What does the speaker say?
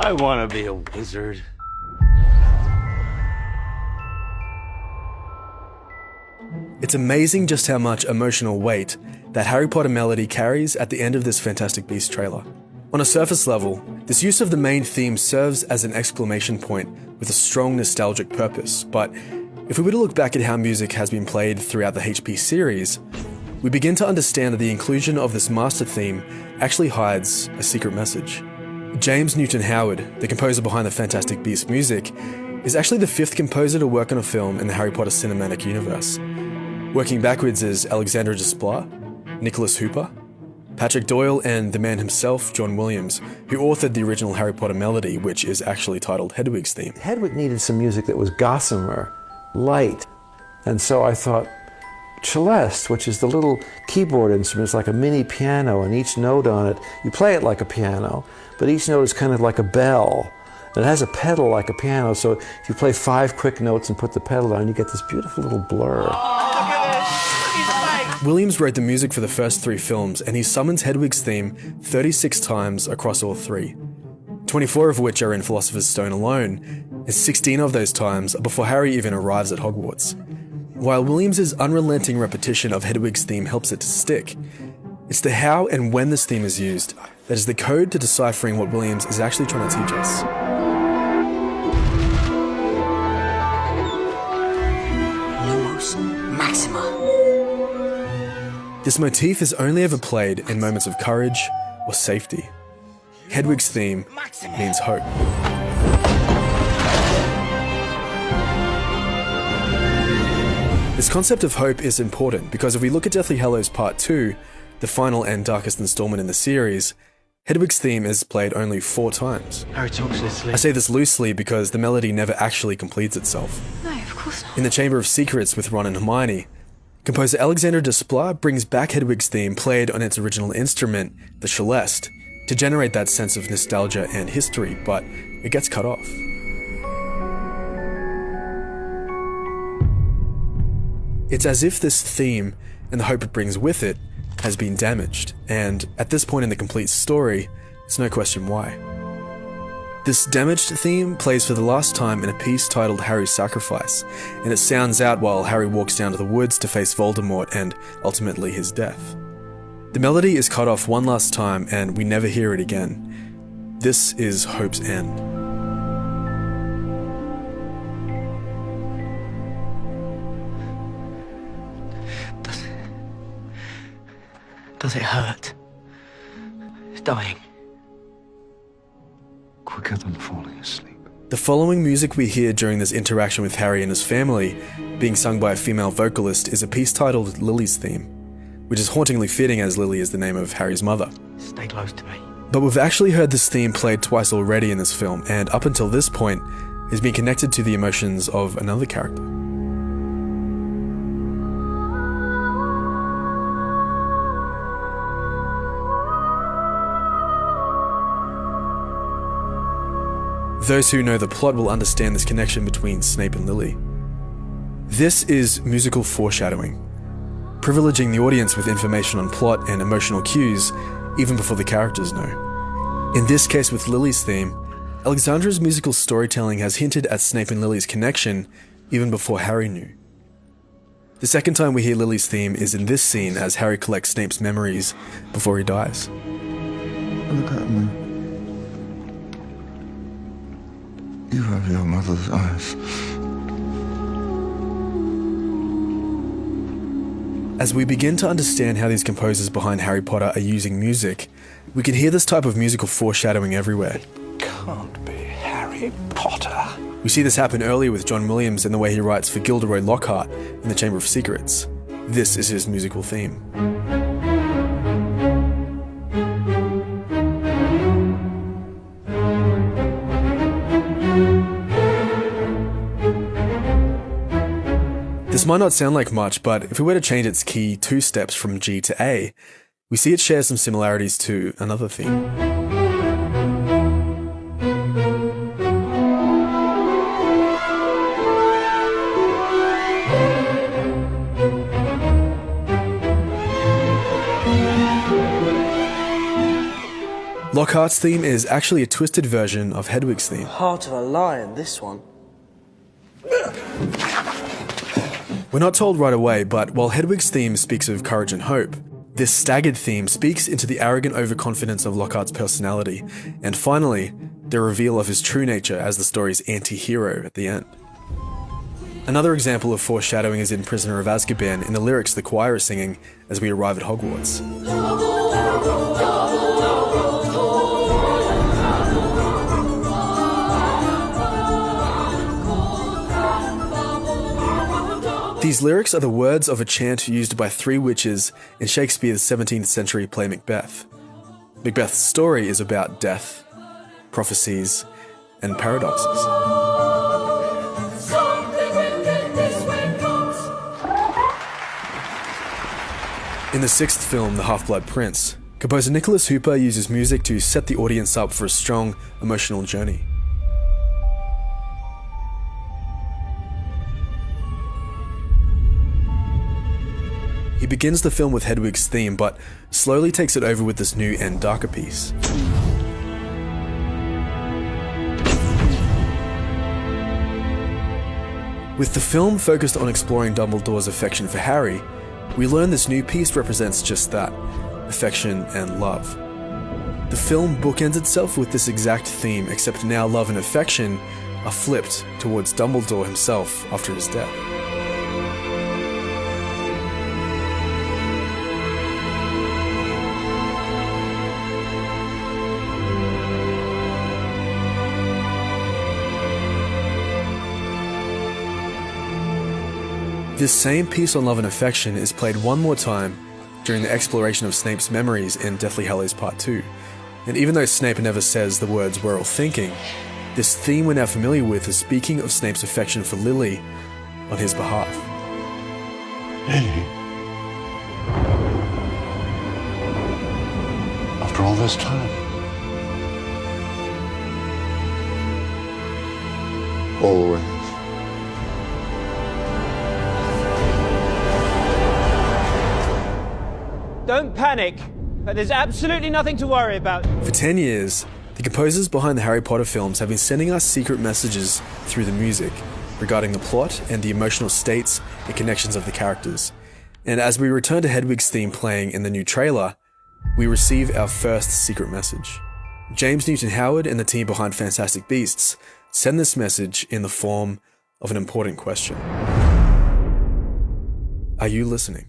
I want to be a wizard. It's amazing just how much emotional weight that Harry Potter melody carries at the end of this Fantastic Beasts trailer. On a surface level, this use of the main theme serves as an exclamation point with a strong nostalgic purpose, but if we were to look back at how music has been played throughout the HP series, we begin to understand that the inclusion of this master theme actually hides a secret message. James Newton Howard, the composer behind the Fantastic Beasts music, is actually the 5th composer to work on a film in the Harry Potter cinematic universe. Working backwards is Alexandre Desplat, Nicholas Hooper, Patrick Doyle, and the man himself, John Williams, who authored the original Harry Potter melody, which is actually titled Hedwig's Theme. Hedwig needed some music that was gossamer, light, and so I thought celeste, which is the little keyboard instrument. It's like a mini piano, and each note on it, you play it like a piano, but each note is kind of like a bell. And it has a pedal like a piano, so if you play 5 quick notes and put the pedal on, you get this beautiful little blur. Williams wrote the music for the first 3 films, and he summons Hedwig's theme 36 times across all 3. 24 of which are in Philosopher's Stone alone, and 16 of those times are before Harry even arrives at Hogwarts. While Williams' unrelenting repetition of Hedwig's theme helps it to stick, it's the how and when this theme is used that is the code to deciphering what Williams is actually trying to teach us. Lumos Maxima. This motif is only ever played in moments of courage or safety. Hedwig's theme means hope. This concept of hope is important because if we look at Deathly Hallows Part 2, the final and darkest installment in the series, Hedwig's theme is played only 4 times. Harry talks loosely. I say this loosely because the melody never actually completes itself. No, of course not. In the Chamber of Secrets with Ron and Hermione, composer Alexandre Desplat brings back Hedwig's theme played on its original instrument, the celeste, to generate that sense of nostalgia and history, but it gets cut off. It's as if this theme, and the hope it brings with it, has been damaged, and at this point in the complete story, it's no question why. This damaged theme plays for the last time in a piece titled Harry's Sacrifice, and it sounds out while Harry walks down to the woods to face Voldemort and ultimately his death. The melody is cut off one last time and we never hear it again. This is Hope's End. Does it hurt? Dying. Quicker than falling asleep. The following music we hear during this interaction with Harry and his family, being sung by a female vocalist, is a piece titled Lily's Theme, which is hauntingly fitting as Lily is the name of Harry's mother. Stay close to me. But we've actually heard this theme played twice already in this film, and up until this point, it's been connected to the emotions of another character. Those who know the plot will understand this connection between Snape and Lily. This is musical foreshadowing, privileging the audience with information on plot and emotional cues even before the characters know. In this case with Lily's theme, Alexandra's musical storytelling has hinted at Snape and Lily's connection even before Harry knew. The second time we hear Lily's theme is in this scene as Harry collects Snape's memories before he dies. Look at me. You have your mother's eyes. As we begin to understand how these composers behind Harry Potter are using music, we can hear this type of musical foreshadowing everywhere. Can't be Harry Potter. We see this happen earlier with John Williams in the way he writes for Gilderoy Lockhart in the Chamber of Secrets. This is his musical theme. This might not sound like much, but if we were to change its key 2 steps from G to A, we see it shares some similarities to another theme. Lockhart's theme is actually a twisted version of Hedwig's theme. Heart of a lion, this one. We're not told right away, but while Hedwig's theme speaks of courage and hope, this staggered theme speaks into the arrogant overconfidence of Lockhart's personality, and finally, the reveal of his true nature as the story's anti-hero at the end. Another example of foreshadowing is in Prisoner of Azkaban in the lyrics the choir is singing as we arrive at Hogwarts. These lyrics are the words of a chant used by three witches in Shakespeare's 17th century play Macbeth. Macbeth's story is about death, prophecies, and paradoxes. In the sixth film, The Half-Blood Prince, composer Nicholas Hooper uses music to set the audience up for a strong emotional journey. He begins the film with Hedwig's theme, but slowly takes it over with this new and darker piece. With the film focused on exploring Dumbledore's affection for Harry, we learn this new piece represents just that, affection and love. The film bookends itself with this exact theme, except now love and affection are flipped towards Dumbledore himself after his death. This same piece on love and affection is played one more time during the exploration of Snape's memories in Deathly Hallows Part 2. And even though Snape never says the words "we're all thinking," this theme we're now familiar with is speaking of Snape's affection for Lily on his behalf. Lily? After all this time? Always. Don't panic, but there's absolutely nothing to worry about. For 10 years, the composers behind the Harry Potter films have been sending us secret messages through the music regarding the plot and the emotional states and connections of the characters. And as we return to Hedwig's theme playing in the new trailer, we receive our first secret message. James Newton Howard and the team behind Fantastic Beasts send this message in the form of an important question. Are you listening?